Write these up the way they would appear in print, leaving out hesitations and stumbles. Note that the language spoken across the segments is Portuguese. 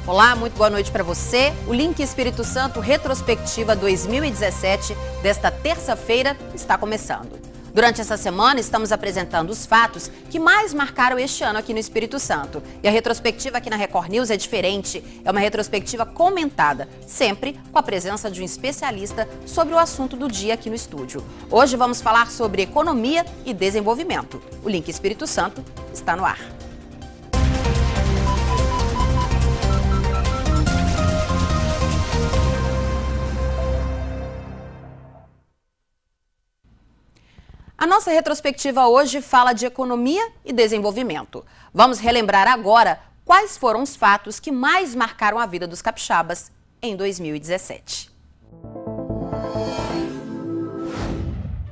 Olá, muito boa noite para você. O Link Espírito Santo Retrospectiva 2017 desta terça-feira está começando. Durante essa semana, estamos apresentando os fatos que mais marcaram este ano aqui no Espírito Santo. E a retrospectiva aqui na Record News é diferente. É uma retrospectiva comentada, sempre com a presença de um especialista sobre o assunto do dia aqui no estúdio. Hoje vamos falar sobre economia e desenvolvimento. O Link Espírito Santo está no ar. A nossa retrospectiva hoje fala de economia e desenvolvimento. Vamos relembrar agora quais foram os fatos que mais marcaram a vida dos capixabas em 2017.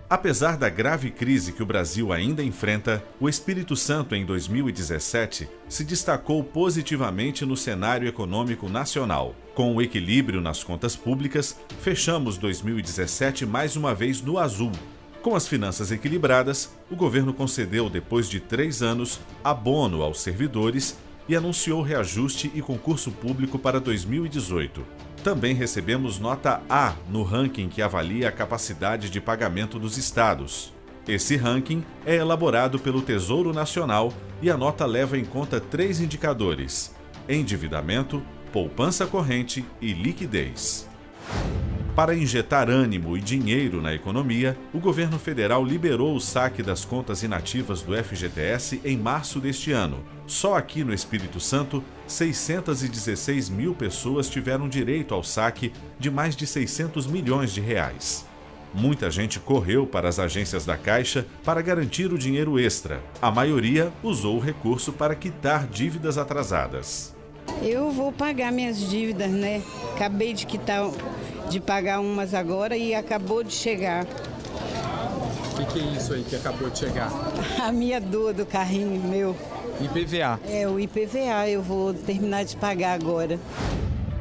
Apesar da grave crise que o Brasil ainda enfrenta, o Espírito Santo em 2017 se destacou positivamente no cenário econômico nacional. Com o equilíbrio nas contas públicas, fechamos 2017 mais uma vez no azul. Com as finanças equilibradas, o governo concedeu, depois de 3 anos, abono aos servidores e anunciou reajuste e concurso público para 2018. Também recebemos nota A no ranking que avalia a capacidade de pagamento dos estados. Esse ranking é elaborado pelo Tesouro Nacional e a nota leva em conta 3 indicadores: endividamento, poupança corrente e liquidez. Para injetar ânimo e dinheiro na economia, o governo federal liberou o saque das contas inativas do FGTS em março deste ano. Só aqui no Espírito Santo, 616 mil pessoas tiveram direito ao saque de mais de 600 milhões de reais. Muita gente correu para as agências da Caixa para garantir o dinheiro extra. A maioria usou o recurso para quitar dívidas atrasadas. Eu vou pagar minhas dívidas, né? Acabei de pagar umas agora e acabou de chegar. O que é isso aí que acabou de chegar? A minha dor do carrinho meu. IPVA. É, o IPVA eu vou terminar de pagar agora.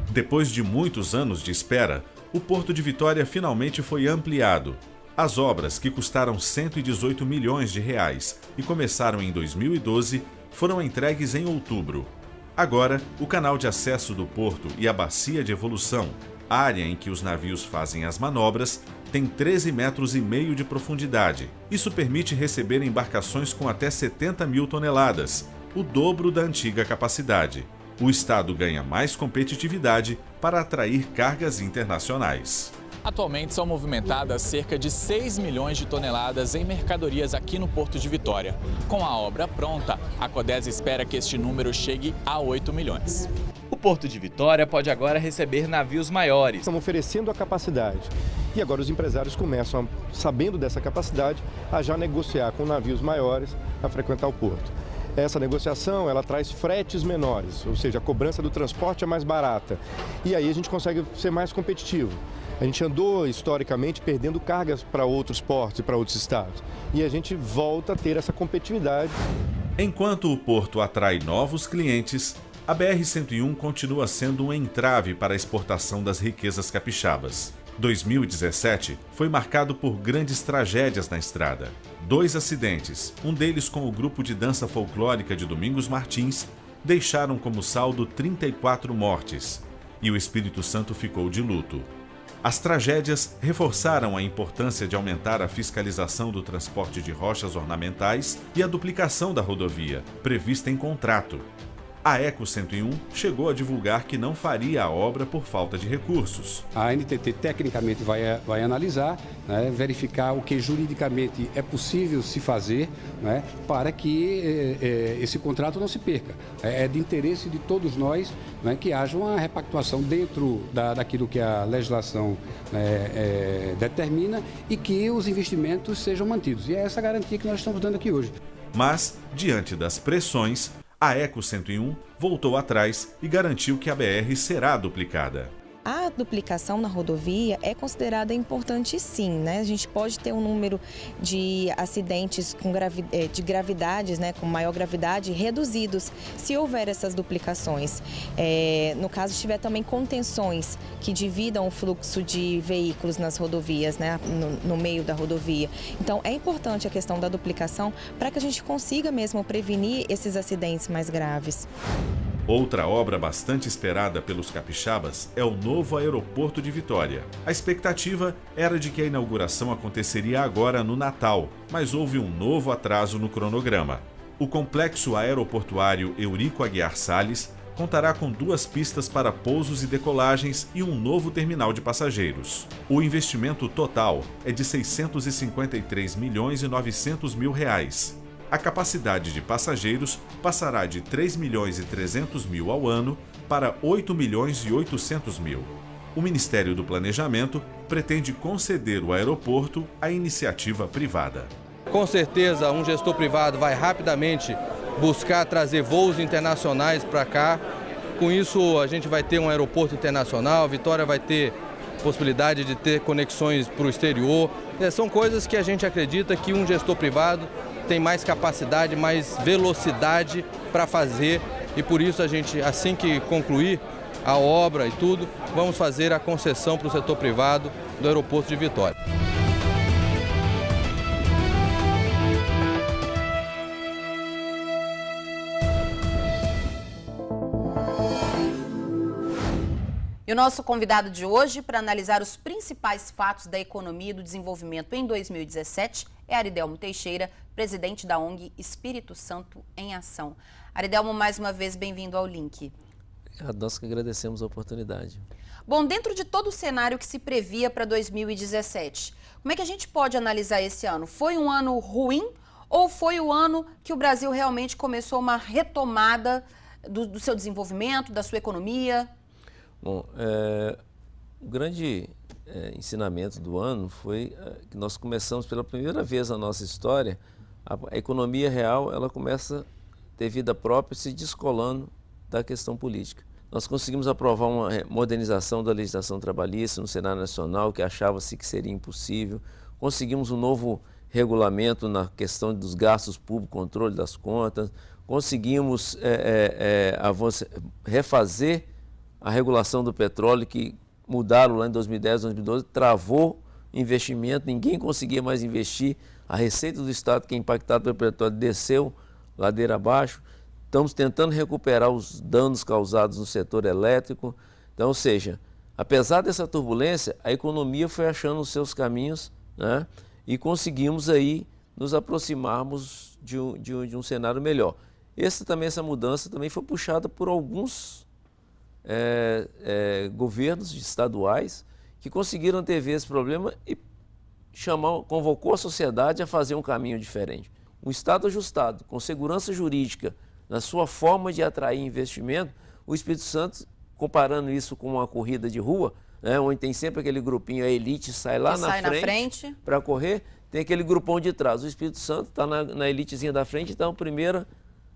Depois de muitos anos de espera, o Porto de Vitória finalmente foi ampliado. As obras, que custaram 118 milhões de reais e começaram em 2012, foram entregues em outubro. Agora, o canal de acesso do porto e a bacia de evolução, área em que os navios fazem as manobras, tem 13,5 metros de profundidade. Isso permite receber embarcações com até 70 mil toneladas, o dobro da antiga capacidade. O estado ganha mais competitividade para atrair cargas internacionais. Atualmente são movimentadas cerca de 6 milhões de toneladas em mercadorias aqui no Porto de Vitória. Com a obra pronta, a Codesa espera que este número chegue a 8 milhões. O Porto de Vitória pode agora receber navios maiores. Estamos oferecendo a capacidade e agora os empresários começam, sabendo dessa capacidade, a já negociar com navios maiores a frequentar o porto. Essa negociação, ela traz fretes menores, ou seja, a cobrança do transporte é mais barata e aí a gente consegue ser mais competitivo. A gente andou, historicamente, perdendo cargas para outros portos e para outros estados. E a gente volta a ter essa competitividade. Enquanto o porto atrai novos clientes, a BR-101 continua sendo um entrave para a exportação das riquezas capixabas. 2017 foi marcado por grandes tragédias na estrada. 2 acidentes, um deles com o grupo de dança folclórica de Domingos Martins, deixaram como saldo 34 mortes. E o Espírito Santo ficou de luto. As tragédias reforçaram a importância de aumentar a fiscalização do transporte de rochas ornamentais e a duplicação da rodovia, prevista em contrato. A Eco 101 chegou a divulgar que não faria a obra por falta de recursos. A NTT tecnicamente vai analisar, né, verificar o que juridicamente é possível se fazer, né, para que esse contrato não se perca. É de interesse de todos nós, né, que haja uma repactuação dentro daquilo que a legislação determina e que os investimentos sejam mantidos. E é essa garantia que nós estamos dando aqui hoje. Mas, diante das pressões, a Eco 101 voltou atrás e garantiu que a BR será duplicada. A duplicação na rodovia é considerada importante sim, né? A gente pode ter um número de acidentes de gravidades, né, com maior gravidade, reduzidos se houver essas duplicações. No caso, se tiver também contenções que dividam o fluxo de veículos nas rodovias, né, no meio da rodovia. Então, é importante a questão da duplicação para que a gente consiga mesmo prevenir esses acidentes mais graves. Outra obra bastante esperada pelos capixabas é o novo aeroporto de Vitória. A expectativa era de que a inauguração aconteceria agora no Natal, mas houve um novo atraso no cronograma. O complexo aeroportuário Eurico Aguiar Salles contará com 2 pistas para pousos e decolagens e um novo terminal de passageiros. O investimento total é de R$ 653.900.000. A capacidade de passageiros passará de 3.300.000 ao ano para 8.800.000. O Ministério do Planejamento pretende conceder o aeroporto à iniciativa privada. Com certeza, um gestor privado vai rapidamente buscar trazer voos internacionais para cá. Com isso, a gente vai ter um aeroporto internacional, Vitória vai ter possibilidade de ter conexões para o exterior. São coisas que a gente acredita que um gestor privado tem mais capacidade, mais velocidade para fazer, e por isso a gente, assim que concluir a obra e tudo, vamos fazer a concessão para o setor privado do aeroporto de Vitória. E o nosso convidado de hoje para analisar os principais fatos da economia e do desenvolvimento em 2017 é Aridelmo Teixeira, presidente da ONG Espírito Santo em Ação. Aridelmo, mais uma vez, bem-vindo ao Link. Nós que agradecemos a oportunidade. Bom, dentro de todo o cenário que se previa para 2017, como é que a gente pode analisar esse ano? Foi um ano ruim ou foi o ano que o Brasil realmente começou uma retomada do seu desenvolvimento, da sua economia? Bom, o grande ensinamento do ano foi que nós começamos pela primeira vez na nossa história, a economia real ela começa a ter vida própria, se descolando da questão política. Nós conseguimos aprovar uma modernização da legislação trabalhista no Senado Nacional, que achava-se que seria impossível. Conseguimos um novo regulamento na questão dos gastos públicos, controle das contas. Conseguimos refazer a regulação do petróleo, que mudaram lá em 2010, 2012, travou investimento, ninguém conseguia mais investir, a receita do Estado, que é impactada pelo petróleo, desceu ladeira abaixo. Estamos tentando recuperar os danos causados no setor elétrico. Então, ou seja, apesar dessa turbulência, a economia foi achando os seus caminhos, né? E conseguimos aí nos aproximarmos de um cenário melhor. Essa mudança também foi puxada por alguns governos estaduais que conseguiram antever esse problema e convocou a sociedade a fazer um caminho diferente. Um Estado ajustado, com segurança jurídica, na sua forma de atrair investimento, o Espírito Santo, comparando isso com uma corrida de rua, né, onde tem sempre aquele grupinho, a elite sai lá na frente para correr, tem aquele grupão de trás. O Espírito Santo está na elitezinha da frente, então primeiro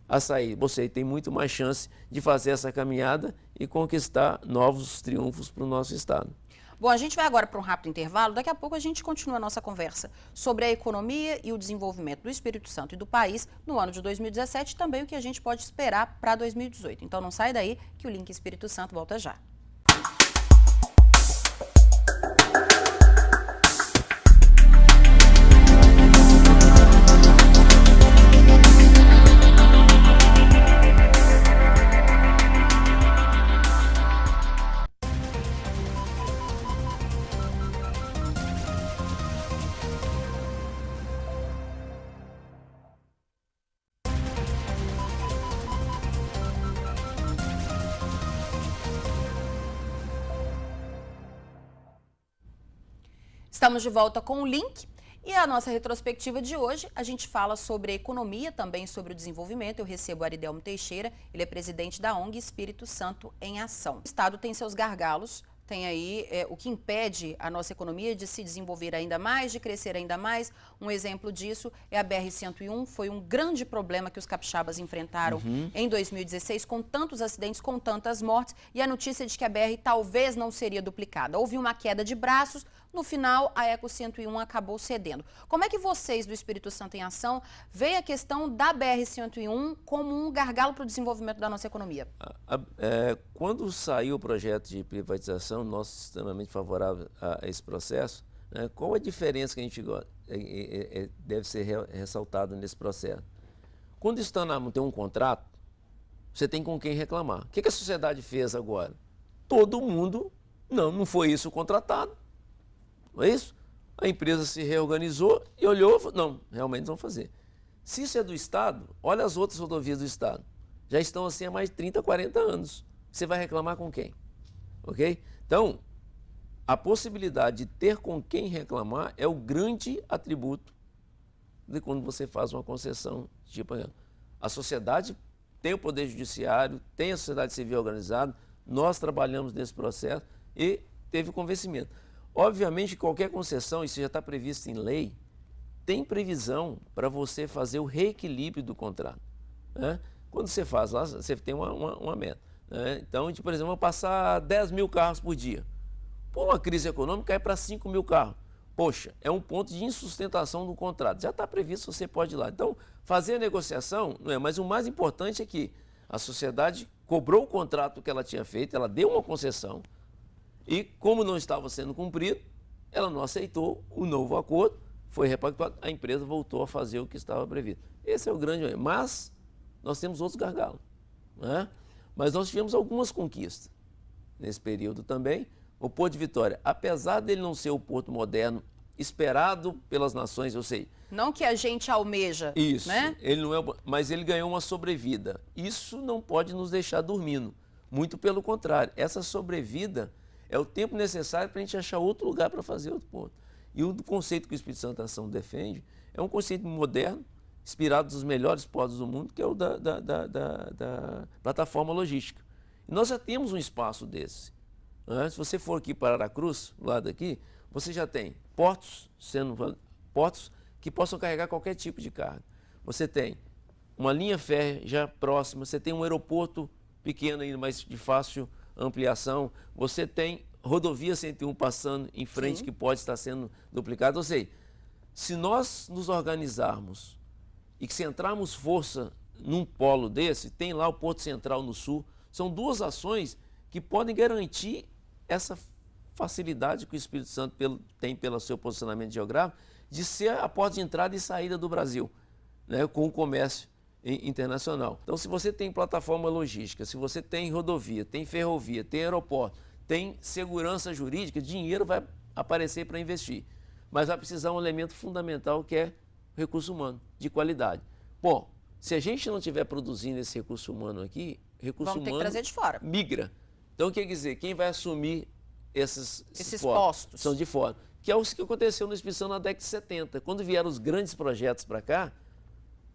a sair. Você tem muito mais chance de fazer essa caminhada e conquistar novos triunfos para o nosso Estado. Bom, a gente vai agora para um rápido intervalo. Daqui a pouco a gente continua a nossa conversa sobre a economia e o desenvolvimento do Espírito Santo e do país no ano de 2017 e também o que a gente pode esperar para 2018. Então não sai daí que o Link Espírito Santo volta já. Estamos de volta com o Link e a nossa retrospectiva de hoje, a gente fala sobre a economia, também sobre o desenvolvimento. Eu recebo o Aridelmo Teixeira, ele é presidente da ONG Espírito Santo em Ação. O Estado tem seus gargalos, tem aí o que impede a nossa economia de se desenvolver ainda mais, de crescer ainda mais. Um exemplo disso é a BR-101, foi um grande problema que os capixabas enfrentaram em 2016, com tantos acidentes, com tantas mortes, e a notícia de que a BR talvez não seria duplicada. Houve uma queda de braços, no final a Eco 101 acabou cedendo. Como é que vocês do Espírito Santo em Ação veem a questão da BR-101 como um gargalo para o desenvolvimento da nossa economia? Quando saiu o projeto de privatização, nós extremamente favorável a esse processo, né, qual a diferença que a gente deve ser ressaltada nesse processo? Quando o Estado tem um contrato, você tem com quem reclamar. O que a sociedade fez agora? Todo mundo, não foi isso contratado, não é isso? A empresa se reorganizou e olhou e falou, não, realmente vão fazer. Se isso é do Estado, olha as outras rodovias do Estado. Já estão assim há mais de 30, 40 anos. Você vai reclamar com quem? Ok? Então, a possibilidade de ter com quem reclamar é o grande atributo de quando você faz uma concessão. Tipo, a sociedade tem o poder judiciário, tem a sociedade civil organizada, nós trabalhamos nesse processo e teve convencimento. Obviamente, qualquer concessão, isso já está previsto em lei, tem previsão para você fazer o reequilíbrio do contrato. Né? Quando você faz lá, você tem uma meta. Né? Então, por exemplo, vamos passar 10 mil carros por dia. Por uma crise econômica, cai para 5 mil carros. Poxa, é um ponto de insustentação do contrato. Já está previsto, você pode ir lá. Então, fazer a negociação, não é, mas o mais importante é que a sociedade cobrou o contrato que ela tinha feito, ela deu uma concessão, e como não estava sendo cumprido, ela não aceitou o novo acordo, foi repactuado, a empresa voltou a fazer o que estava previsto. Esse é o grande erro. Mas nós temos outros gargalos. Né? Mas nós tivemos algumas conquistas nesse período também. O Porto de Vitória, apesar dele não ser o porto moderno esperado pelas nações, eu sei. Não que a gente almeja. Isso, né? Ele não é, mas ele ganhou uma sobrevida. Isso não pode nos deixar dormindo. Muito pelo contrário. Essa sobrevida é o tempo necessário para a gente achar outro lugar para fazer outro ponto. E o conceito que o Espírito Santo Ação defende é um conceito moderno, inspirado dos melhores portos do mundo, que é o da plataforma logística. E nós já temos um espaço desse. Se você for aqui para Aracruz, do lado aqui, você já tem portos que possam carregar qualquer tipo de carga. Você tem uma linha férrea já próxima, você tem um aeroporto pequeno ainda, mas de fácil ampliação, você tem rodovia 101 passando em frente, sim, que pode estar sendo duplicada. Ou seja, se nós nos organizarmos e que centrarmos força num polo desse, tem lá o Porto Central no sul, são duas ações que podem garantir essa facilidade que o Espírito Santo tem pelo seu posicionamento geográfico de ser a porta de entrada e saída do Brasil, né, com o comércio internacional. Então, se você tem plataforma logística, se você tem rodovia, tem ferrovia, tem aeroporto, tem segurança jurídica, dinheiro vai aparecer para investir. Mas vai precisar um elemento fundamental que é o recurso humano, de qualidade. Bom, se a gente não estiver produzindo esse recurso humano aqui, recurso vamos ter humano que trazer de fora. Migra. Então, quer dizer, quem vai assumir esses postos? São de fora. Que é o que aconteceu no Espírito Santo na década de 70. Quando vieram os grandes projetos para cá,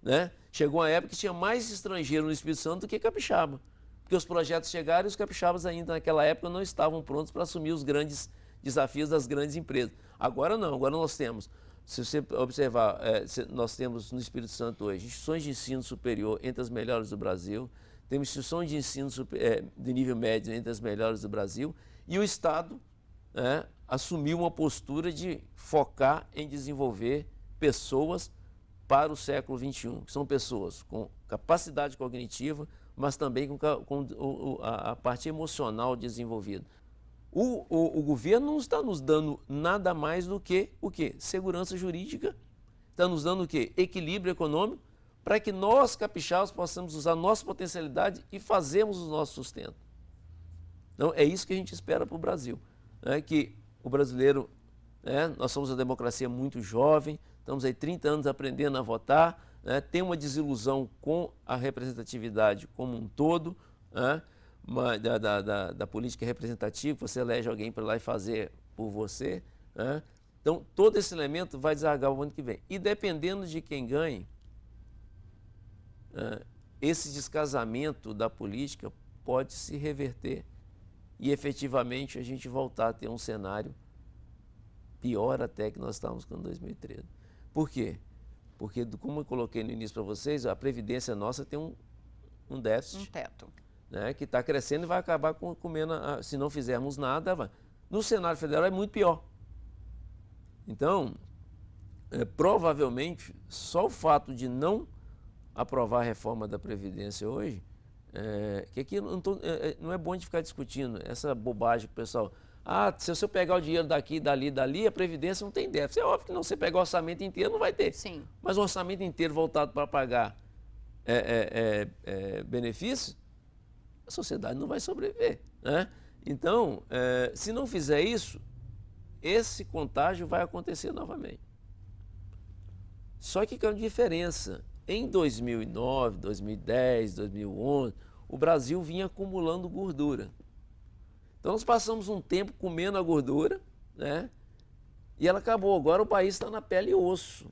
né, chegou uma época que tinha mais estrangeiro no Espírito Santo do que capixaba. Porque os projetos chegaram e os capixabas ainda naquela época não estavam prontos para assumir os grandes desafios das grandes empresas. Agora não, agora nós temos, se você observar, nós temos no Espírito Santo hoje instituições de ensino superior entre as melhores do Brasil, temos instituições de ensino de nível médio entre as melhores do Brasil, e o Estado assumiu uma postura de focar em desenvolver pessoas para o século XXI, que são pessoas com capacidade cognitiva, mas também com a parte emocional desenvolvida. O governo não está nos dando nada mais do que o quê? Segurança jurídica, está nos dando o quê? Equilíbrio econômico, para que nós, capixabas, possamos usar nossa potencialidade e fazermos o nosso sustento. Então, é isso que a gente espera para o Brasil, né? Que o brasileiro, nós somos uma democracia muito jovem, estamos aí 30 anos aprendendo a votar, né? Tem uma desilusão com a representatividade como um todo, né? Da política representativa, você elege alguém para ir lá e fazer por você, né? Então, todo esse elemento vai desaguar o ano que vem. E dependendo de quem ganhe, esse descasamento da política pode se reverter e efetivamente a gente voltar a ter um cenário pior até que nós estávamos com 2013. Por quê? Porque, como eu coloquei no início para vocês, a Previdência nossa tem um déficit. Um teto. Né, que está crescendo e vai acabar comendo, se não fizermos nada, no cenário federal é muito pior. Então, provavelmente, só o fato de não aprovar a reforma da Previdência hoje, que aqui não é bom de ficar discutindo essa bobagem que o pessoal... se eu pegar o dinheiro daqui, dali, a Previdência não tem déficit. É óbvio que não, você pegar o orçamento inteiro, não vai ter. Sim. Mas o orçamento inteiro voltado para pagar benefícios, a sociedade não vai sobreviver, né? Então, se não fizer isso, esse contágio vai acontecer novamente. Só que com a diferença, em 2009, 2010, 2011, o Brasil vinha acumulando gordura. Então nós passamos um tempo comendo a gordura, né? E ela acabou. Agora o país está na pele e osso.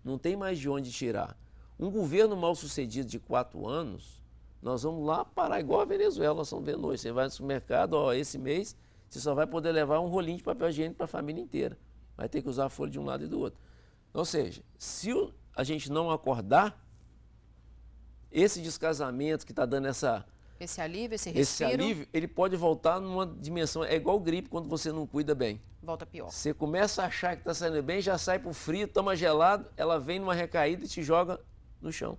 Não tem mais de onde tirar. Um governo mal sucedido de 4 anos, nós vamos lá parar igual a Venezuela, nós estamos vendo hoje. Você vai no supermercado, ó, esse mês você só vai poder levar um rolinho de papel higiênico para a família inteira. Vai ter que usar a folha de um lado e do outro. Ou seja, se a gente não acordar, esse descasamento que está dando esse alívio, esse respiro, esse alívio, ele pode voltar numa dimensão, é igual gripe quando você não cuida bem. Volta pior. Você começa a achar que está saindo bem, já sai para o frio, toma gelado, ela vem numa recaída e te joga no chão.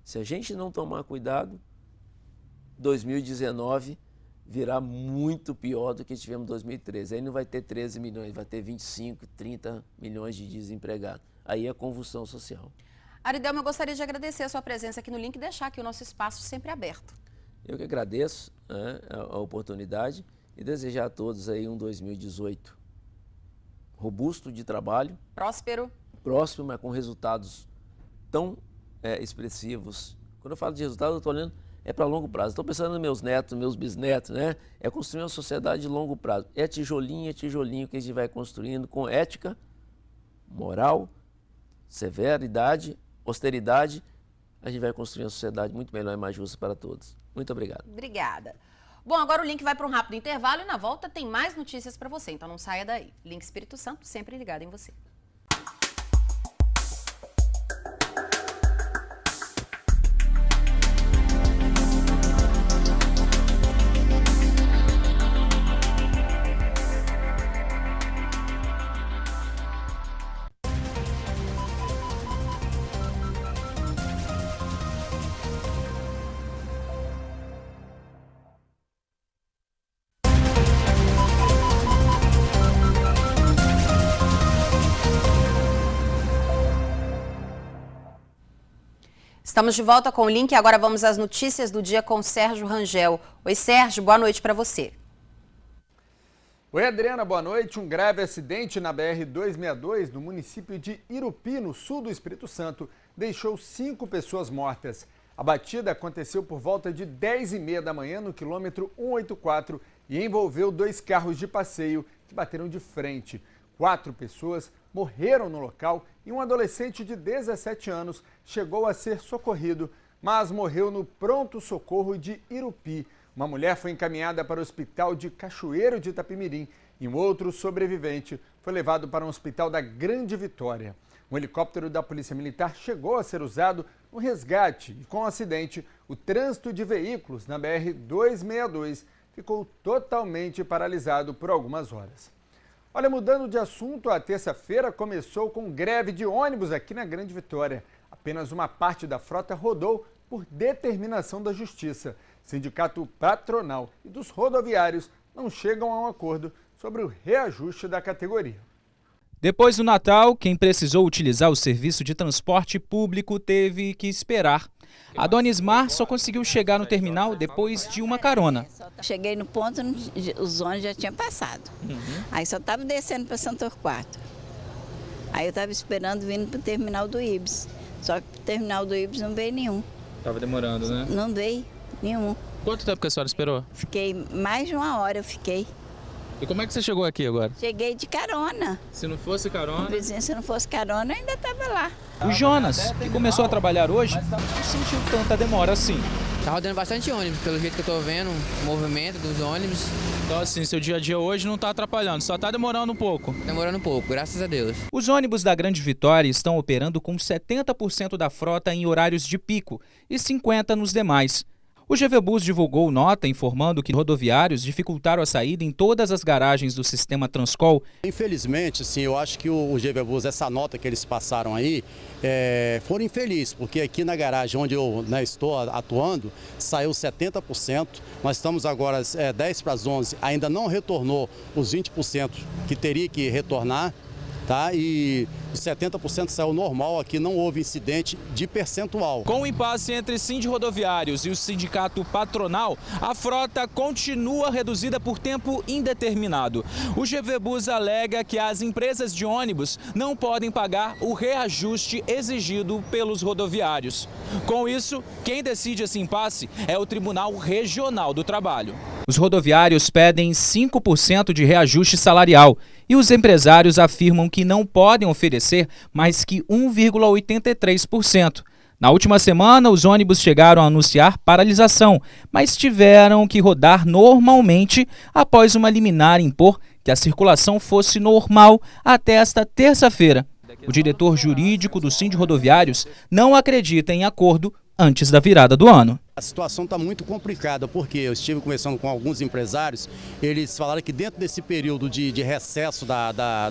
Se a gente não tomar cuidado, 2019 virá muito pior do que tivemos em 2013. Aí não vai ter 13 milhões, vai ter 25, 30 milhões de desempregados. Aí é convulsão social. Aridelma, eu gostaria de agradecer a sua presença aqui no Link e deixar aqui o nosso espaço sempre aberto. Eu que agradeço, né, a oportunidade e desejar a todos aí um 2018 robusto de trabalho. Próspero, mas com resultados tão expressivos. Quando eu falo de resultado, eu estou olhando para longo prazo. Estou pensando nos meus netos, meus bisnetos, né? É construir uma sociedade de longo prazo. É tijolinho que a gente vai construindo com ética, moral, severidade, austeridade. A gente vai construir uma sociedade muito melhor e mais justa para todos. Muito obrigado. Obrigada. Bom, agora o Link vai para um rápido intervalo e na volta tem mais notícias para você, então não saia daí. Link Espírito Santo, sempre ligado em você. Estamos de volta com o Link e agora vamos às notícias do dia com o Sérgio Rangel. Oi, Sérgio, boa noite para você. Oi, Adriana, boa noite. Um grave acidente na BR-262, no município de Irupi, no sul do Espírito Santo, deixou 5 pessoas mortas. A batida aconteceu por volta de 10h30 da manhã no quilômetro 184 e envolveu 2 carros de passeio que bateram de frente. 4 pessoas morreram no local e um adolescente de 17 anos chegou a ser socorrido, mas morreu no pronto-socorro de Irupi. Uma mulher foi encaminhada para o hospital de Cachoeiro de Itapemirim e um outro sobrevivente foi levado para um hospital da Grande Vitória. Um helicóptero da Polícia Militar chegou a ser usado no resgate e, com o acidente, o trânsito de veículos na BR-262 ficou totalmente paralisado por algumas horas. Olha, mudando de assunto, a terça-feira começou com greve de ônibus aqui na Grande Vitória. Apenas uma parte da frota rodou por determinação da Justiça. Sindicato patronal e dos rodoviários não chegam a um acordo sobre o reajuste da categoria. Depois do Natal, quem precisou utilizar o serviço de transporte público teve que esperar. A dona Ismar só conseguiu chegar no terminal depois de uma carona. Cheguei no ponto, os ônibus já tinham passado. Aí só estava descendo para São Torquato. Aí eu estava esperando vindo para o terminal do Ibis. Só que o terminal do Ibis não veio nenhum. Estava demorando, né? Não veio nenhum. Quanto tempo que a senhora esperou? Fiquei mais de 1 hora, eu fiquei. E como é que você chegou aqui agora? Cheguei de carona. Se não fosse carona? Se não fosse carona, eu ainda estava lá. O Jonas, que começou a trabalhar hoje, não sentiu tanta demora assim. Tá rodando bastante ônibus, pelo jeito que eu tô vendo, o movimento dos ônibus. Então assim, seu dia a dia hoje não tá atrapalhando, só tá demorando um pouco. Demorando um pouco, graças a Deus. Os ônibus da Grande Vitória estão operando com 70% da frota em horários de pico e 50% nos demais. O GV Bus divulgou nota informando que rodoviários dificultaram a saída em todas as garagens do sistema Transcol. Infelizmente, sim, eu acho que o GV Bus, essa nota que eles passaram aí, foram infelizes, porque aqui na garagem onde eu estou atuando, saiu 70%, nós estamos agora 10 para as 11, ainda não retornou os 20% que teria que retornar. tá? E os 70% saiu normal, aqui não houve incidente de percentual. Com o impasse entre Sindrodoviários e o sindicato patronal, a frota continua reduzida por tempo indeterminado. O GVBus alega que as empresas de ônibus não podem pagar o reajuste exigido pelos rodoviários. Com isso, quem decide esse impasse é o Tribunal Regional do Trabalho. Os rodoviários pedem 5% de reajuste salarial e os empresários afirmam que não podem oferecer mais que 1,83%. Na última semana, os ônibus chegaram a anunciar paralisação, mas tiveram que rodar normalmente após uma liminar impor que a circulação fosse normal até esta terça-feira. O diretor jurídico do Sindrodoviários não acredita em acordo antes da virada do ano. A situação está muito complicada, porque eu estive conversando com alguns empresários, eles falaram que dentro desse período de recesso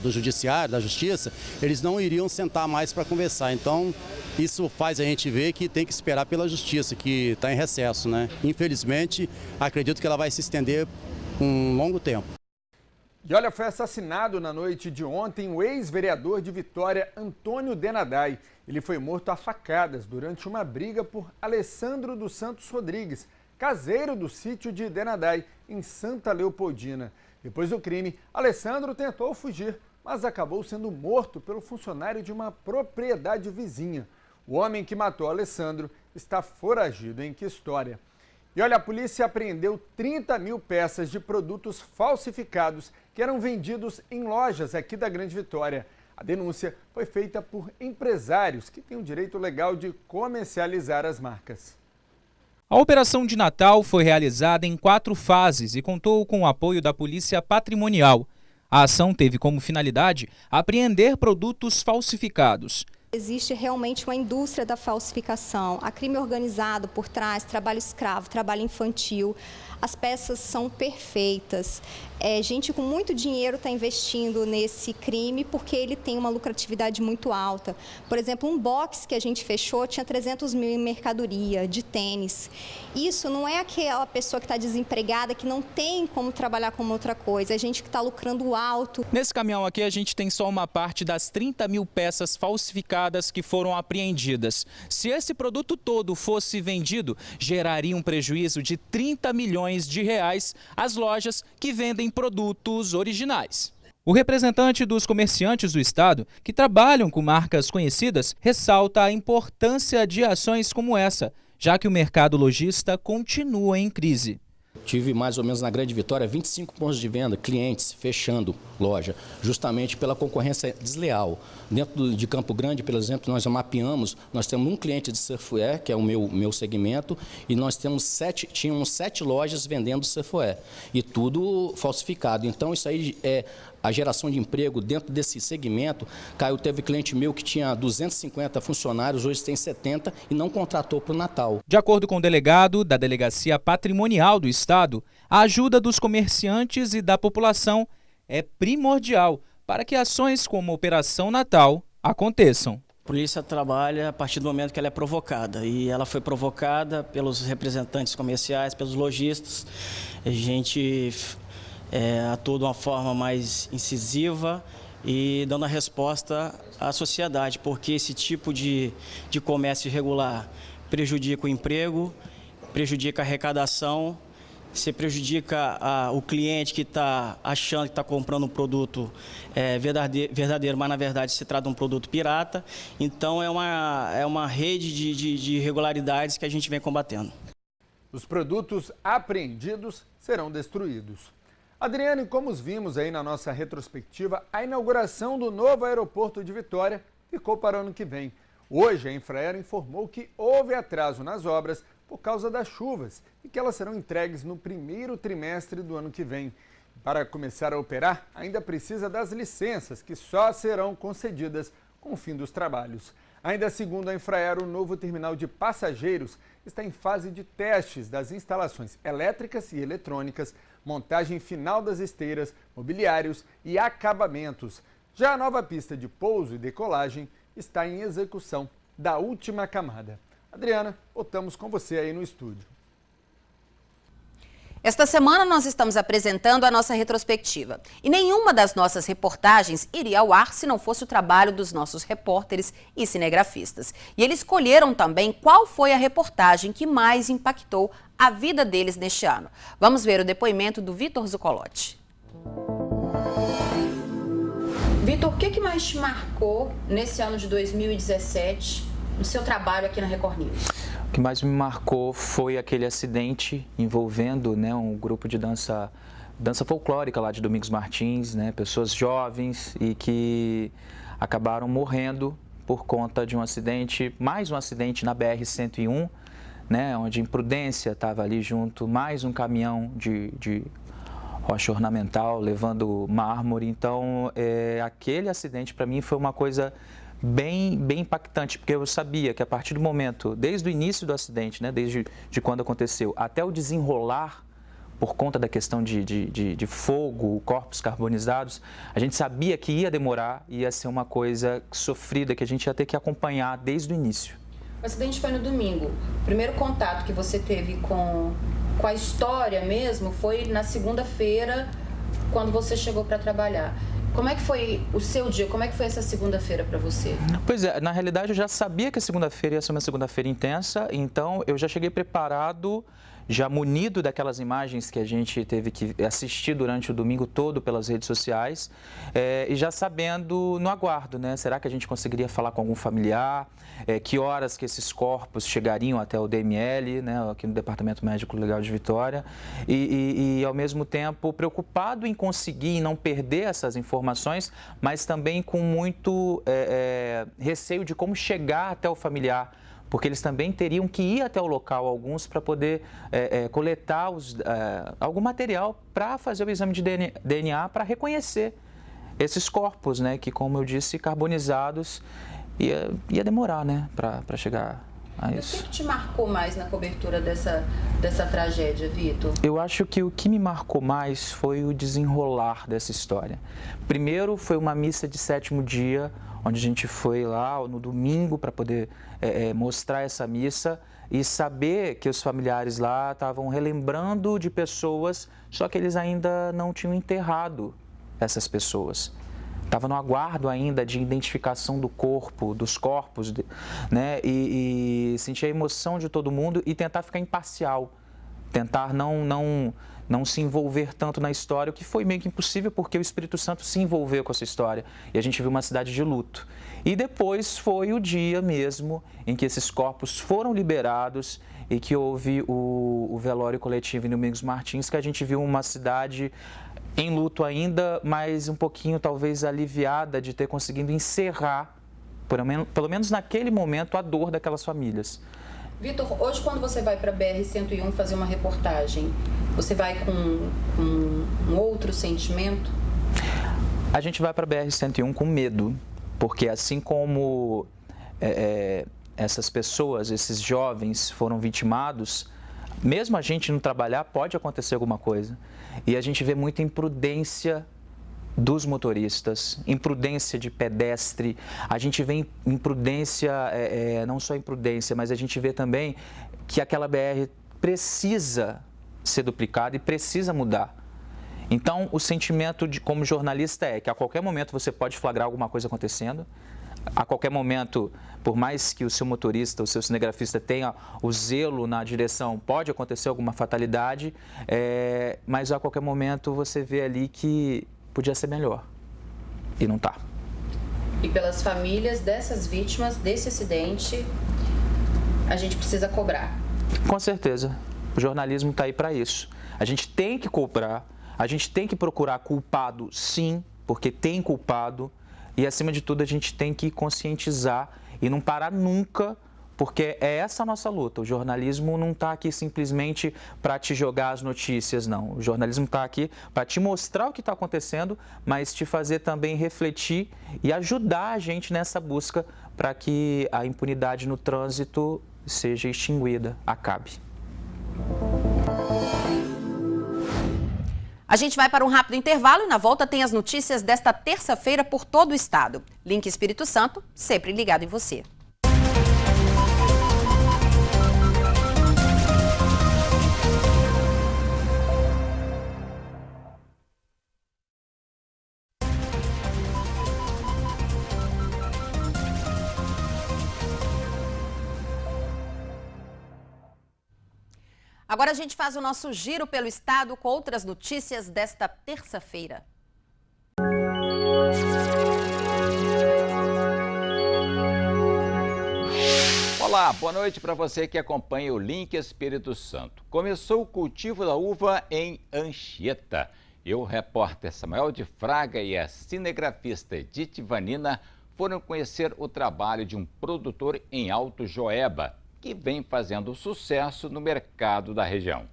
do judiciário, da justiça, eles não iriam sentar mais para conversar. Então, isso faz a gente ver que tem que esperar pela justiça, que está em recesso, né? Infelizmente, acredito que ela vai se estender por um longo tempo. E olha, foi assassinado na noite de ontem o ex-vereador de Vitória, Antônio Denadai. Ele foi morto a facadas durante uma briga por Alessandro dos Santos Rodrigues, caseiro do sítio de Denadai, em Santa Leopoldina. Depois do crime, Alessandro tentou fugir, mas acabou sendo morto pelo funcionário de uma propriedade vizinha. O homem que matou Alessandro está foragido. Em que história! E olha, a polícia apreendeu 30 mil peças de produtos falsificados que eram vendidos em lojas aqui da Grande Vitória. A denúncia foi feita por empresários que têm o direito legal de comercializar as marcas. A operação de Natal foi realizada em 4 fases e contou com o apoio da Polícia Patrimonial. A ação teve como finalidade apreender produtos falsificados. Existe realmente uma indústria da falsificação, há crime organizado por trás, trabalho escravo, trabalho infantil. As peças são perfeitas. Gente com muito dinheiro está investindo nesse crime porque ele tem uma lucratividade muito alta. Por exemplo, um box que a gente fechou tinha 300 mil em mercadoria de tênis. Isso não é aquela pessoa que está desempregada, que não tem como trabalhar com outra coisa, é gente que está lucrando alto. Nesse caminhão aqui a gente tem só uma parte das 30 mil peças falsificadas que foram apreendidas. Se esse produto todo fosse vendido, geraria um prejuízo de 30 milhões de reais às lojas que vendem produtos originais. O representante dos comerciantes do estado, que trabalham com marcas conhecidas, ressalta a importância de ações como essa, já que o mercado lojista continua em crise. Tive mais ou menos na Grande Vitória 25 pontos de venda, clientes fechando loja, justamente pela concorrência desleal. Dentro de Campo Grande, por exemplo, nós mapeamos, nós temos um cliente de surfwear, que é o meu segmento, e nós tínhamos 7 lojas vendendo surfwear, e tudo falsificado. Então isso aí é a geração de emprego dentro desse segmento. Teve cliente meu que tinha 250 funcionários, hoje tem 70 e não contratou para o Natal. De acordo com o delegado da Delegacia Patrimonial do Estado, a ajuda dos comerciantes e da população é primordial para que ações como a Operação Natal aconteçam. A polícia trabalha a partir do momento que ela é provocada, e ela foi provocada pelos representantes comerciais, pelos lojistas. A gente atua de uma forma mais incisiva e dando a resposta à sociedade, porque esse tipo de comércio irregular prejudica o emprego, prejudica a arrecadação, se prejudica o cliente que está achando que está comprando um produto verdadeiro, mas na verdade se trata de um produto pirata. Então é uma rede de irregularidades que a gente vem combatendo. Os produtos apreendidos serão destruídos. Adriane, como os vimos aí na nossa retrospectiva, a inauguração do novo aeroporto de Vitória ficou para o ano que vem. Hoje, a Infraero informou que houve atraso nas obras por causa das chuvas e que elas serão entregues no primeiro trimestre do ano que vem. Para começar a operar, ainda precisa das licenças, que só serão concedidas com o fim dos trabalhos. Ainda segundo a Infraero, o novo terminal de passageiros está em fase de testes das instalações elétricas e eletrônicas, montagem final das esteiras, mobiliários e acabamentos. Já a nova pista de pouso e decolagem está em execução da última camada. Adriana, voltamos com você aí no estúdio. Esta semana nós estamos apresentando a nossa retrospectiva. E nenhuma das nossas reportagens iria ao ar se não fosse o trabalho dos nossos repórteres e cinegrafistas. E eles escolheram também qual foi a reportagem que mais impactou a vida deles neste ano. Vamos ver o depoimento do Vitor Zucolotti. Vitor, o que mais te marcou nesse ano de 2017 no seu trabalho aqui na Record News? O que mais me marcou foi aquele acidente envolvendo, né, um grupo de dança folclórica lá de Domingos Martins, né, pessoas jovens e que acabaram morrendo por conta de um acidente, mais um acidente na BR-101, né, onde imprudência estava ali junto, mais um caminhão de rocha ornamental levando mármore. Então, aquele acidente para mim foi uma coisa bem impactante, porque eu sabia que a partir do momento, desde o início do acidente, né, desde quando aconteceu, até o desenrolar, por conta da questão de fogo, corpos carbonizados, a gente sabia que ia demorar, ia ser uma coisa sofrida, que a gente ia ter que acompanhar desde o início. O acidente foi no domingo. O primeiro contato que você teve com a história mesmo foi na segunda-feira, quando você chegou para trabalhar. Como é que foi o seu dia? Como é que foi essa segunda-feira para você? Pois é, na realidade eu já sabia que a segunda-feira ia ser uma segunda-feira intensa, então eu já cheguei preparado, já munido daquelas imagens que a gente teve que assistir durante o domingo todo pelas redes sociais, e já sabendo no aguardo, né? Será que a gente conseguiria falar com algum familiar? Que horas que esses corpos chegariam até o DML, né? Aqui no Departamento Médico Legal de Vitória, e ao mesmo tempo preocupado em conseguir e não perder essas informações, mas também com muito receio de como chegar até o familiar, porque eles também teriam que ir até o local, alguns, para poder coletar algum material para fazer o exame de DNA para reconhecer esses corpos, né, que, como eu disse, carbonizados, ia demorar, né, para chegar a isso. E o que te marcou mais na cobertura dessa tragédia, Vitor? Eu acho que o que me marcou mais foi o desenrolar dessa história. Primeiro foi uma missa de 7º dia, onde a gente foi lá no domingo para poder mostrar essa missa e saber que os familiares lá estavam relembrando de pessoas, só que eles ainda não tinham enterrado essas pessoas. Estava no aguardo ainda de identificação do corpo, dos corpos, né? E sentir a emoção de todo mundo e tentar ficar imparcial, tentar não se envolver tanto na história, o que foi meio que impossível, porque o Espírito Santo se envolveu com essa história e a gente viu uma cidade de luto. E depois foi o dia mesmo em que esses corpos foram liberados e que houve o velório coletivo em Domingos Martins, que a gente viu uma cidade em luto ainda, mas um pouquinho talvez aliviada de ter conseguido encerrar, pelo menos naquele momento, a dor daquelas famílias. Vitor, hoje quando você vai para a BR-101 fazer uma reportagem, você vai com um outro sentimento? A gente vai para a BR-101 com medo, porque assim como essas pessoas, esses jovens foram vitimados, mesmo a gente não trabalhar, pode acontecer alguma coisa. E a gente vê muita imprudência dos motoristas, imprudência de pedestre, a gente vê imprudência, não só imprudência, mas a gente vê também que aquela BR precisa ser duplicada e precisa mudar. Então, o sentimento como jornalista é que a qualquer momento você pode flagrar alguma coisa acontecendo, a qualquer momento, por mais que o seu motorista, o seu cinegrafista tenha o zelo na direção, pode acontecer alguma fatalidade, mas a qualquer momento você vê ali que podia ser melhor e não está. E pelas famílias dessas vítimas, desse acidente, a gente precisa cobrar. Com certeza. O jornalismo está aí para isso. A gente tem que cobrar, a gente tem que procurar culpado, sim, porque tem culpado. E, acima de tudo, a gente tem que conscientizar e não parar nunca, porque é essa a nossa luta. O jornalismo não está aqui simplesmente para te jogar as notícias, não. O jornalismo está aqui para te mostrar o que está acontecendo, mas te fazer também refletir e ajudar a gente nessa busca para que a impunidade no trânsito seja extinguida, acabe. A gente vai para um rápido intervalo e na volta tem as notícias desta terça-feira por todo o estado. Link Espírito Santo, sempre ligado em você. Agora a gente faz o nosso giro pelo estado com outras notícias desta terça-feira. Olá, boa noite para você que acompanha o Link Espírito Santo. Começou o cultivo da uva em Anchieta. E o repórter Samuel de Fraga e a cinegrafista Edith Vanina foram conhecer o trabalho de um produtor em Alto Joeba, que vem fazendo sucesso no mercado da região.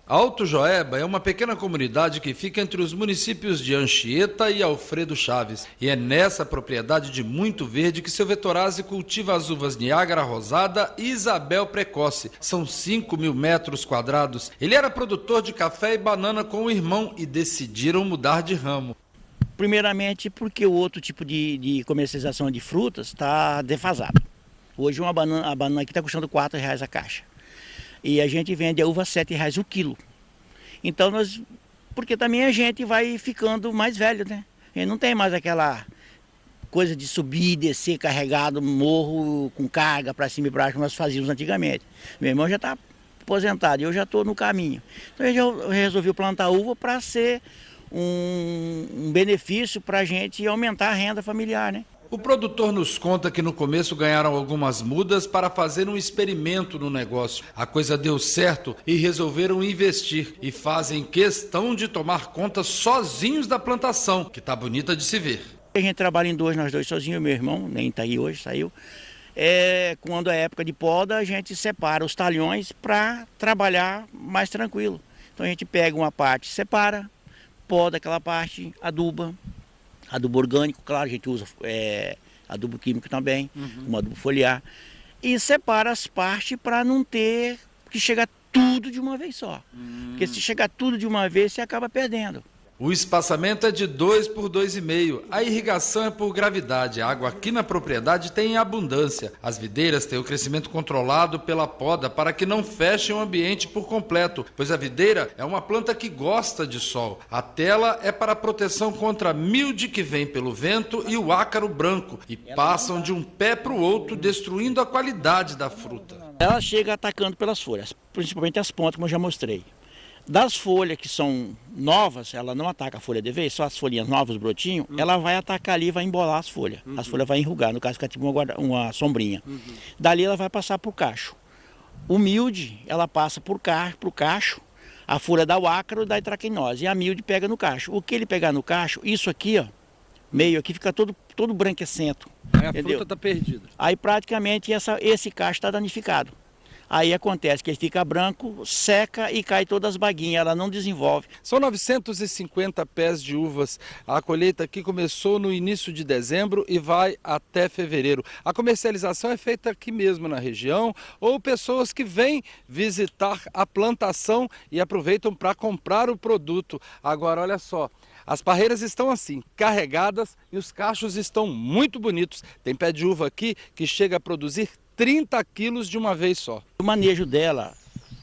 Alto Joeba é uma pequena comunidade que fica entre os municípios de Anchieta e Alfredo Chaves. E é nessa propriedade de muito verde que seu Vettorazzi cultiva as uvas Niágara Rosada e Isabel Precoce. São 5.000 metros quadrados. Ele era produtor de café e banana com o irmão e decidiram mudar de ramo. Primeiramente porque o outro tipo de comercialização de frutas está defasado. Hoje a banana aqui está custando R$4 a caixa. E a gente vende a uva a R$7 o quilo. Então porque também a gente vai ficando mais velho, né? A gente não tem mais aquela coisa de subir e descer carregado morro com carga para cima e para baixo que nós fazíamos antigamente. Meu irmão já está aposentado e eu já estou no caminho. Então eu resolvi plantar uva para ser um benefício para a gente aumentar a renda familiar, né? O produtor nos conta que no começo ganharam algumas mudas para fazer um experimento no negócio. A coisa deu certo e resolveram investir e fazem questão de tomar conta sozinhos da plantação, que está bonita de se ver. A gente trabalha em nós dois sozinhos, meu irmão, nem está aí hoje, saiu. Quando é época de poda, a gente separa os talhões para trabalhar mais tranquilo. Então a gente pega uma parte, separa, poda aquela parte, adubo orgânico, claro, a gente usa adubo químico também, um adubo foliar, e separa as partes para não ter que chegar tudo de uma vez só. Porque se chegar tudo de uma vez, você acaba perdendo. O espaçamento é de 2 por 2,5. A irrigação é por gravidade. A água aqui na propriedade tem em abundância. As videiras têm o crescimento controlado pela poda para que não fechem o ambiente por completo, pois a videira é uma planta que gosta de sol. A tela é para proteção contra milde que vem pelo vento e o ácaro branco e passam de um pé para o outro, destruindo a qualidade da fruta. Ela chega atacando pelas folhas, principalmente as pontas, como eu já mostrei. Das folhas que são novas, ela não ataca a folha de vez, só as folhinhas novas, brotinho, ela vai atacar ali e vai embolar as folhas. As folhas vão enrugar, no caso fica tipo uma sombrinha. Dali ela vai passar por cacho. O milde, ela passa por cacho, a folha dá o ácaro, dá a traquinose, e a milde pega no cacho. O que ele pegar no cacho, isso aqui, ó, meio aqui, fica todo branquecento. Aí a fruta está perdida. Aí praticamente esse cacho está danificado. Aí acontece que ele fica branco, seca e cai todas as baguinhas, ela não desenvolve. São 950 pés de uvas. A colheita aqui começou no início de dezembro e vai até fevereiro. A comercialização é feita aqui mesmo na região ou pessoas que vêm visitar a plantação e aproveitam para comprar o produto. Agora, olha só. As parreiras estão assim, carregadas e os cachos estão muito bonitos. Tem pé de uva aqui que chega a produzir 30 quilos de uma vez só. O manejo dela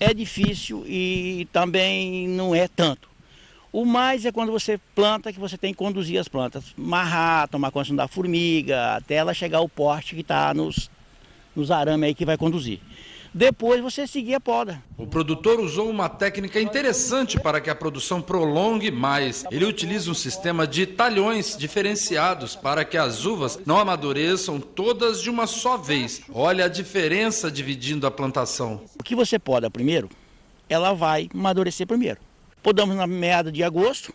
é difícil e também não é tanto. O mais é quando você planta, que você tem que conduzir as plantas, amarrar, tomar conta da formiga, até ela chegar ao porte que está nos arames aí que vai conduzir. Depois você seguir a poda. O produtor usou uma técnica interessante para que a produção prolongue mais. Ele utiliza um sistema de talhões diferenciados para que as uvas não amadureçam todas de uma só vez. Olha a diferença dividindo a plantação. O que você poda primeiro, ela vai amadurecer primeiro. Podamos na meada de agosto,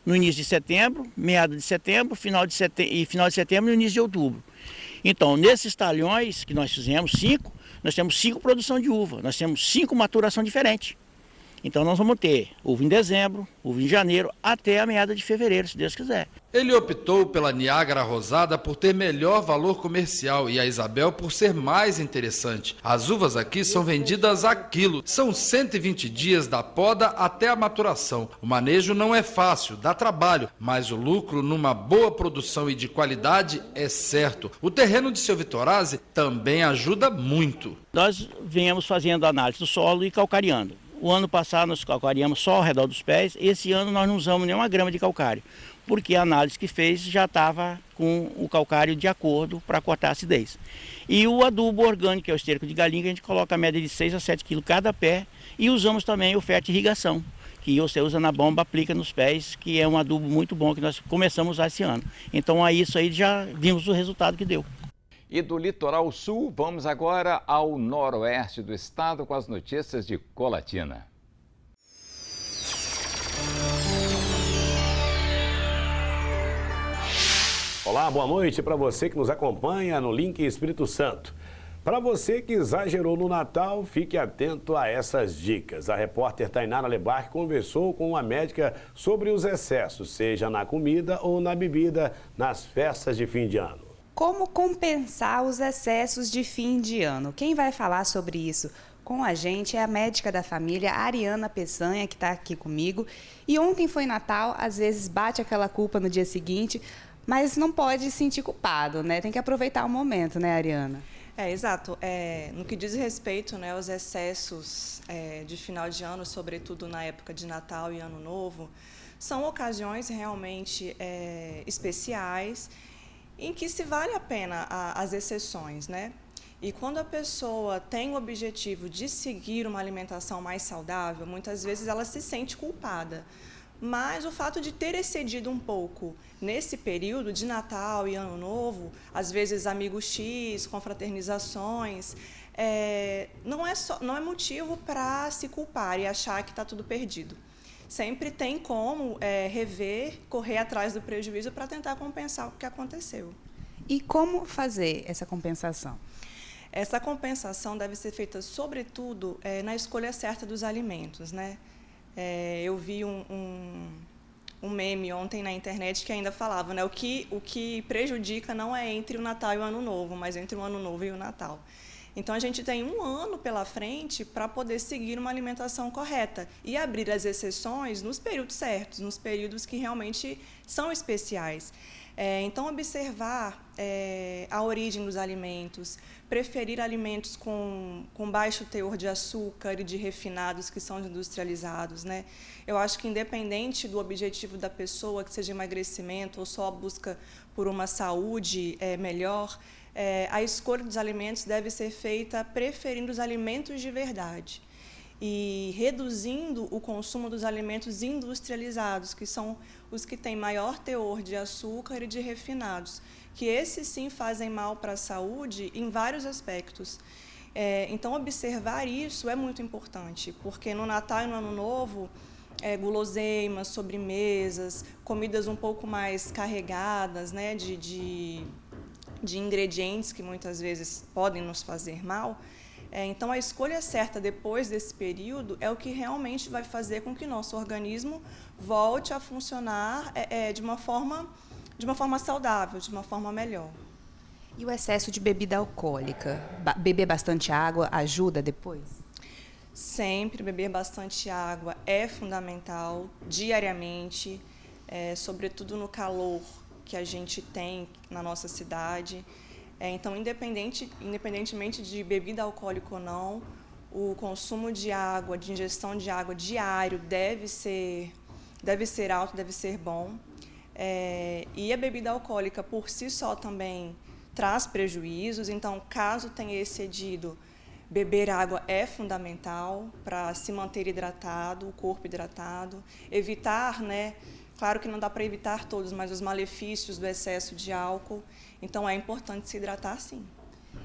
no início de setembro, meada de setembro, final de setembro e início de outubro. Então, nesses talhões que nós fizemos, 5, nós temos 5 produção de uva, nós temos 5 maturação diferentes. Então nós vamos ter uva em dezembro, uva em janeiro, até a meada de fevereiro, se Deus quiser. Ele optou pela Niágara Rosada por ter melhor valor comercial e a Isabel por ser mais interessante. As uvas aqui são vendidas a quilo. São 120 dias da poda até a maturação. O manejo não é fácil, dá trabalho, mas o lucro numa boa produção e de qualidade é certo. O terreno de seu Vettorazzi também ajuda muito. Nós viemos fazendo análise do solo e calcareando. O ano passado nós calcariamos só ao redor dos pés, esse ano nós não usamos nenhuma grama de calcário, porque a análise que fez já estava com o calcário de acordo para cortar a acidez. E o adubo orgânico, que é o esterco de galinha, a gente coloca a média de 6 a 7 kg cada pé, e usamos também o fertirrigação, que você usa na bomba, aplica nos pés, que é um adubo muito bom que nós começamos a usar esse ano. Então aí isso aí já vimos o resultado que deu. E do litoral sul, vamos agora ao noroeste do estado com as notícias de Colatina. Olá, boa noite para você que nos acompanha no Link Espírito Santo. Para você que exagerou no Natal, fique atento a essas dicas. A repórter Tainara Lebar conversou com uma médica sobre os excessos, seja na comida ou na bebida, nas festas de fim de ano. Como compensar os excessos de fim de ano? Quem vai falar sobre isso com a gente é a médica da família, Ariana Peçanha, que está aqui comigo. E ontem foi Natal, às vezes bate aquela culpa no dia seguinte, mas não pode se sentir culpado, né? Tem que aproveitar o momento, né, Ariana? Exato. No que diz respeito, né, aos excessos de final de ano, sobretudo na época de Natal e Ano Novo, são ocasiões realmente especiais em que se vale a pena as exceções, né? E quando a pessoa tem o objetivo de seguir uma alimentação mais saudável, muitas vezes ela se sente culpada. Mas o fato de ter excedido um pouco nesse período de Natal e Ano Novo, às vezes amigos X, confraternizações, não é motivo para se culpar e achar que está tudo perdido. Sempre tem como rever, correr atrás do prejuízo para tentar compensar o que aconteceu. E como fazer essa compensação? Essa compensação deve ser feita, sobretudo, na escolha certa dos alimentos, né? Eu vi um meme ontem na internet que ainda falava, né? O que prejudica não é entre o Natal e o Ano Novo, mas entre o Ano Novo e o Natal. Então, a gente tem um ano pela frente para poder seguir uma alimentação correta e abrir as exceções nos períodos certos, nos períodos que realmente são especiais. Então, observar a origem dos alimentos, preferir alimentos com baixo teor de açúcar e de refinados que são industrializados, né? Eu acho que, independente do objetivo da pessoa, que seja emagrecimento ou só a busca por uma saúde melhor, a escolha dos alimentos deve ser feita preferindo os alimentos de verdade e reduzindo o consumo dos alimentos industrializados, que são os que têm maior teor de açúcar e de refinados, que esses sim fazem mal para a saúde em vários aspectos. Então, observar isso é muito importante, porque no Natal e no Ano Novo, guloseimas, sobremesas, comidas um pouco mais carregadas, né, de ingredientes que muitas vezes podem nos fazer mal. Então, a escolha certa depois desse período é o que realmente vai fazer com que nosso organismo volte a funcionar de uma forma saudável, de uma forma melhor. E o excesso de bebida alcoólica? Beber bastante água ajuda depois? Sempre beber bastante água é fundamental, diariamente, sobretudo no calor que a gente tem na nossa cidade. Então, independentemente de bebida alcoólica ou não, o consumo de água, de ingestão de água diário deve ser alto, deve ser bom. E a bebida alcoólica, por si só, também traz prejuízos. Então, caso tenha excedido, beber água é fundamental para se manter hidratado, o corpo hidratado. Evitar, né? Claro que não dá para evitar todos, mas os malefícios do excesso de álcool. Então, é importante se hidratar, sim.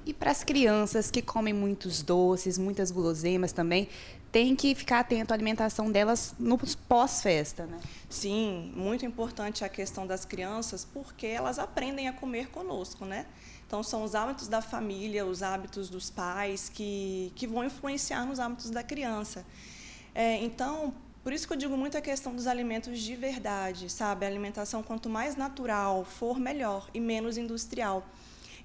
E para as crianças que comem muitos doces, muitas guloseimas também, tem que ficar atento à alimentação delas no pós-festa, né? Sim, muito importante a questão das crianças, porque elas aprendem a comer conosco, né? Então, são os hábitos da família, os hábitos dos pais que vão influenciar nos hábitos da criança. Então, por isso que eu digo muito a questão dos alimentos de verdade, sabe? A alimentação, quanto mais natural for, melhor, e menos industrial.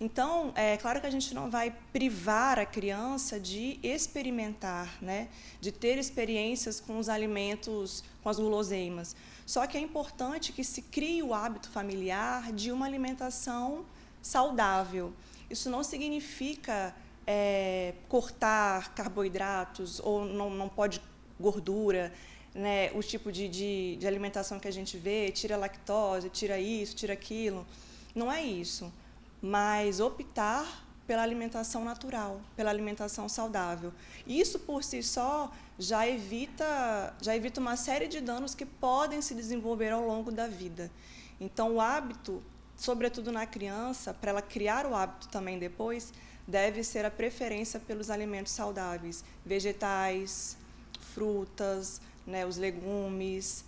Então, é claro que a gente não vai privar a criança de experimentar, né? De ter experiências com os alimentos, com as guloseimas. Só que é importante que se crie o hábito familiar de uma alimentação saudável. Isso não significa cortar carboidratos ou não pode gordura, né, o tipo de alimentação que a gente vê, tira lactose, tira isso, tira aquilo. Não é isso, mas optar pela alimentação natural, pela alimentação saudável. Isso, por si só, já evita uma série de danos que podem se desenvolver ao longo da vida. Então, o hábito, sobretudo na criança, para ela criar o hábito também depois, deve ser a preferência pelos alimentos saudáveis, vegetais, frutas, né, os legumes,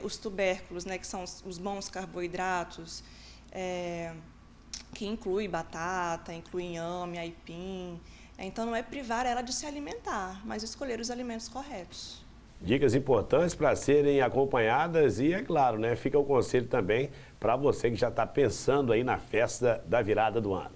os tubérculos, né, que são os bons carboidratos, que inclui batata, inclui inhame, aipim. Então, não é privar ela de se alimentar, mas escolher os alimentos corretos. Dicas importantes para serem acompanhadas e, é claro, né, fica o conselho também para você que já está pensando aí na festa da virada do ano.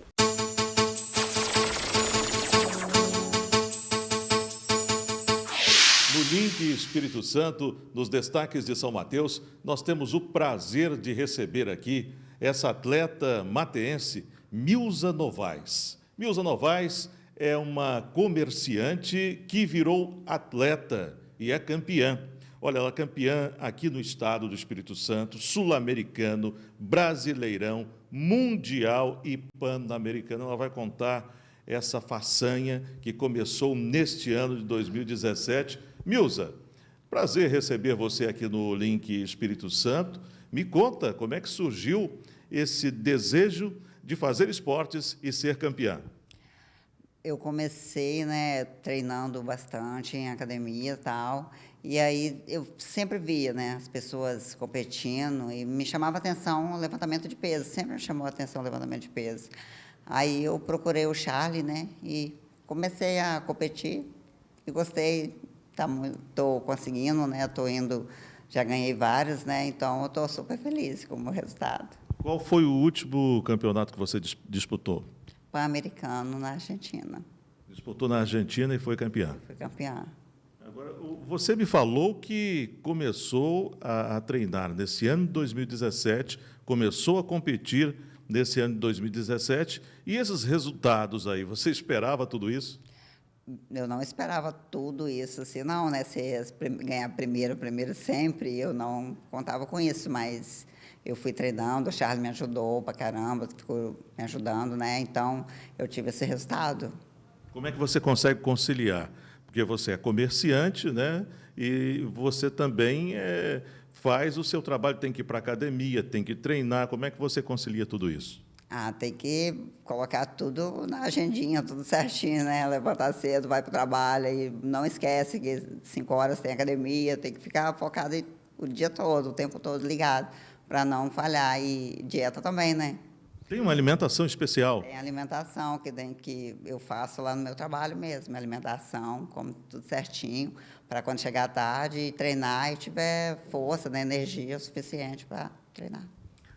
No Link Espírito Santo, nos destaques de São Mateus, nós temos o prazer de receber aqui essa atleta mateense, Milza Novaes. Milza Novaes é uma comerciante que virou atleta e é campeã. Olha, ela é campeã aqui no estado do Espírito Santo, sul-americano, brasileirão, mundial e pan-americano. Ela vai contar essa façanha que começou neste ano de 2017. Milza, prazer receber você aqui no Link Espírito Santo. Me conta como é que surgiu esse desejo de fazer esportes e ser campeã. Eu comecei, né, treinando bastante em academia e tal, e aí eu sempre via, né, as pessoas competindo e me chamava a atenção o levantamento de peso, sempre me chamou a atenção o levantamento de peso. Aí eu procurei o Charlie, né, e comecei a competir e gostei, estou conseguindo, né, estou indo, já ganhei vários, né, então eu estou super feliz com o meu resultado. Qual foi o último campeonato que você disputou? Pan-americano na Argentina. Disputou na Argentina e foi campeã. Fui campeã. Agora, você me falou que começou a treinar nesse ano de 2017, começou a competir nesse ano de 2017, e esses resultados aí, você esperava tudo isso? Eu não esperava tudo isso, assim, não, né? Ganhar primeiro sempre, eu não contava com isso, mas eu fui treinando, o Charles me ajudou pra caramba, ficou me ajudando, né? Então, eu tive esse resultado. Como é que você consegue conciliar? Porque você é comerciante, né? E você também faz o seu trabalho, tem que ir para a academia, tem que treinar. Como é que você concilia tudo isso? Tem que colocar tudo na agendinha, tudo certinho, né? Levantar cedo, vai para o trabalho, e não esquece que 5 horas tem academia, tem que ficar focado o dia todo, o tempo todo ligado, para não falhar. E dieta também, né? Tem uma alimentação especial? Tem alimentação que eu faço lá no meu trabalho mesmo, alimentação, como tudo certinho, para quando chegar à tarde treinar e tiver força, né, energia suficiente para treinar.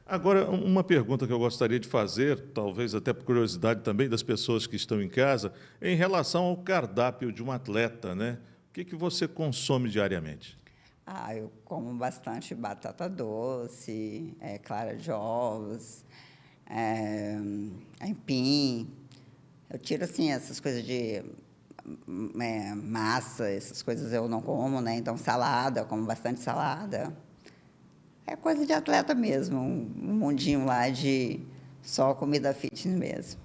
Agora, uma pergunta que eu gostaria de fazer, talvez até por curiosidade também das pessoas que estão em casa, em relação ao cardápio de um atleta, né? O que você consome diariamente? Eu como bastante batata doce, clara de ovos, aipim. Eu tiro, assim, essas coisas de massa, essas coisas eu não como, né? Então, salada, eu como bastante salada. É coisa de atleta mesmo, um mundinho lá de só comida fitness mesmo.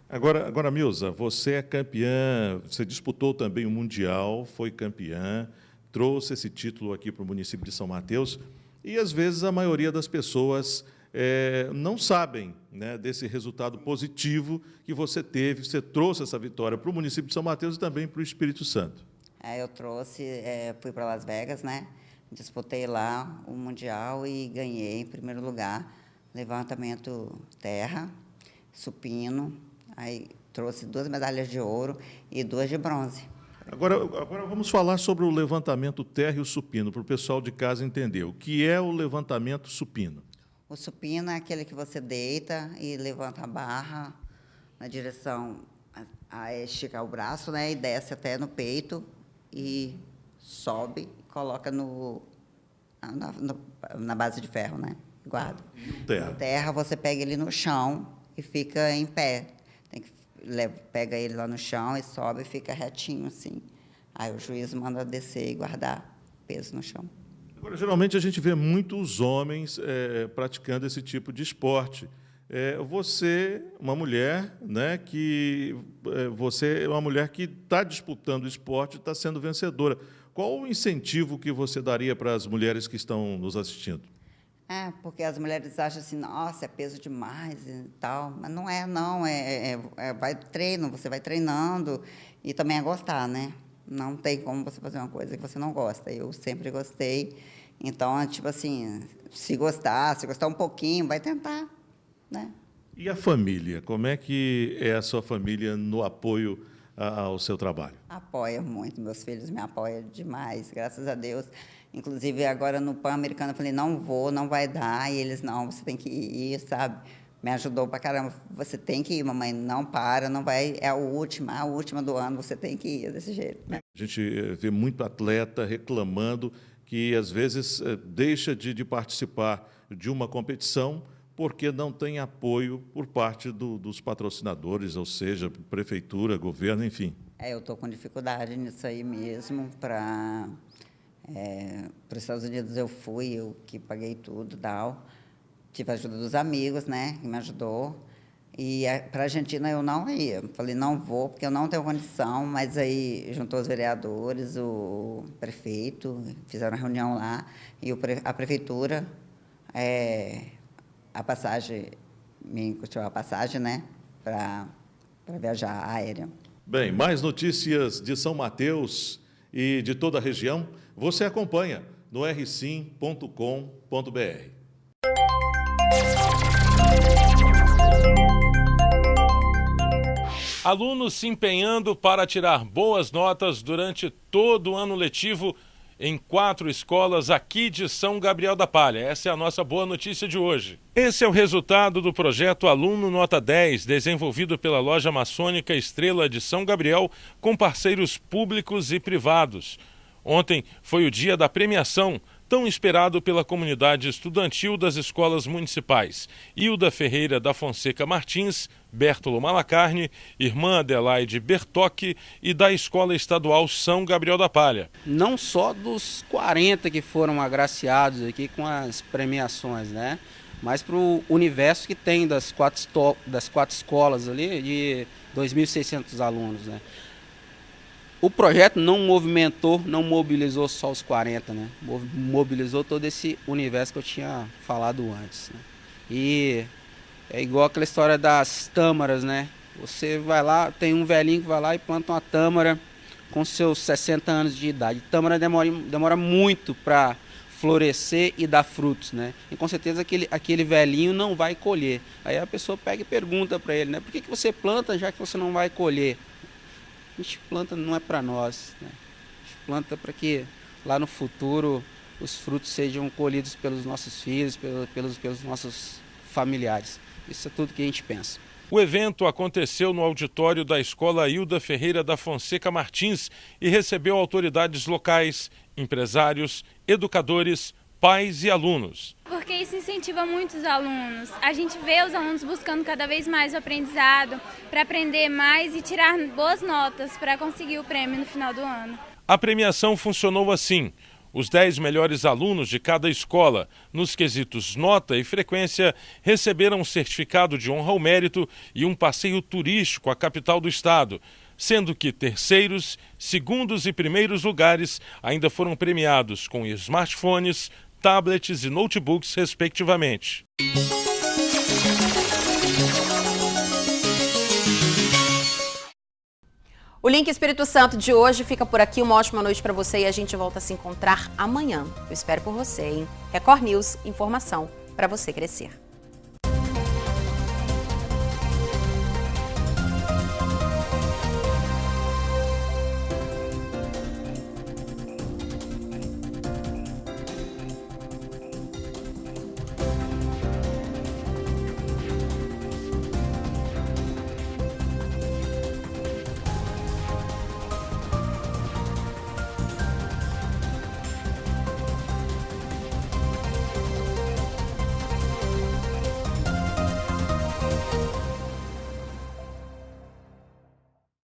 Agora, Milza, você é campeã, você disputou também o Mundial, foi campeã, trouxe esse título aqui para o município de São Mateus, e às vezes a maioria das pessoas não sabem, né, desse resultado positivo que você teve, você trouxe essa vitória para o município de São Mateus e também para o Espírito Santo. Eu trouxe, fui para Las Vegas, né? Disputei lá o Mundial e ganhei em primeiro lugar levantamento terra, supino, aí trouxe 2 medalhas de ouro e 2 de bronze. Agora vamos falar sobre o levantamento terra e o supino, para o pessoal de casa entender. O que é o levantamento supino? O supino é aquele que você deita e levanta a barra na direção a esticar o braço, né, e desce até no peito e sobe, coloca na base de ferro, né? Guarda. Terra. Terra, você pega ele no chão e fica em pé. Pega ele lá no chão e sobe e fica retinho, assim. Aí o juiz manda descer e guardar peso no chão. Agora, geralmente a gente vê muitos homens praticando esse tipo de esporte. Você, uma mulher, né, você é uma mulher que está disputando o esporte, está sendo vencedora. Qual o incentivo que você daria para as mulheres que estão nos assistindo? Porque as mulheres acham assim, nossa, é peso demais e tal, mas não é, não, vai treino, você vai treinando e também é gostar, né? Não tem como você fazer uma coisa que você não gosta. Eu sempre gostei, então, tipo assim, se gostar um pouquinho, vai tentar, né? E a família? Como é que é a sua família no apoio ao seu trabalho? Apoia muito, meus filhos me apoiam demais, graças a Deus. Inclusive, agora no Pan-Americano, eu falei, não vai dar, e eles, não, você tem que ir, sabe? Me ajudou pra caramba, você tem que ir, mamãe, não para, não vai, é a última do ano, você tem que ir desse jeito, né? A gente vê muito atleta reclamando que, às vezes, deixa de participar de uma competição porque não tem apoio por parte dos patrocinadores, ou seja, prefeitura, governo, enfim. Eu estou com dificuldade nisso aí mesmo, para os Estados Unidos eu que paguei tudo e tal. Tive a ajuda dos amigos, né, que me ajudou. E para a Argentina eu não ia. Falei, não vou, porque eu não tenho condição, mas aí juntou os vereadores, o prefeito, fizeram uma reunião lá, e a prefeitura, a passagem, me custou a passagem, né, para viajar aérea. Bem, mais notícias de São Mateus e de toda a região, você acompanha no rsim.com.br. Alunos se empenhando para tirar boas notas durante todo o ano letivo em 4 escolas aqui de São Gabriel da Palha. Essa é a nossa boa notícia de hoje. Esse é o resultado do projeto Aluno Nota 10, desenvolvido pela loja maçônica Estrela de São Gabriel, com parceiros públicos e privados. Ontem foi o dia da premiação, tão esperado pela comunidade estudantil das escolas municipais. Hilda Ferreira da Fonseca Martins, Bertolo Malacarne, Irmã Adelaide Bertocchi e da Escola Estadual São Gabriel da Palha. Não só dos 40 que foram agraciados aqui com as premiações, né? Mas para o universo que tem das quatro escolas ali, de 2.600 alunos, né? O projeto não mobilizou só os 40, né? Mobilizou todo esse universo que eu tinha falado antes, né? E é igual aquela história das tâmaras, né? Você vai lá, tem um velhinho que vai lá e planta uma tâmara com seus 60 anos de idade. Tâmara demora muito para florescer e dar frutos, né? E com certeza aquele velhinho não vai colher. Aí a pessoa pega e pergunta para ele, né? Por que você planta já que você não vai colher? A gente planta não é para nós, né? A gente planta para que lá no futuro os frutos sejam colhidos pelos nossos filhos, pelos nossos familiares. Isso é tudo que a gente pensa. O evento aconteceu no auditório da Escola Hilda Ferreira da Fonseca Martins e recebeu autoridades locais, empresários, educadores, pais e alunos. Porque isso incentiva muitos alunos. A gente vê os alunos buscando cada vez mais o aprendizado para aprender mais e tirar boas notas para conseguir o prêmio no final do ano. A premiação funcionou assim. Os 10 melhores alunos de cada escola, nos quesitos nota e frequência, receberam um certificado de honra ao mérito e um passeio turístico à capital do estado, sendo que terceiros, segundos e primeiros lugares ainda foram premiados com smartphones, tablets e notebooks, respectivamente. O Link Espírito Santo de hoje fica por aqui. Uma ótima noite para você e a gente volta a se encontrar amanhã. Eu espero por você, hein? Record News, informação para você crescer.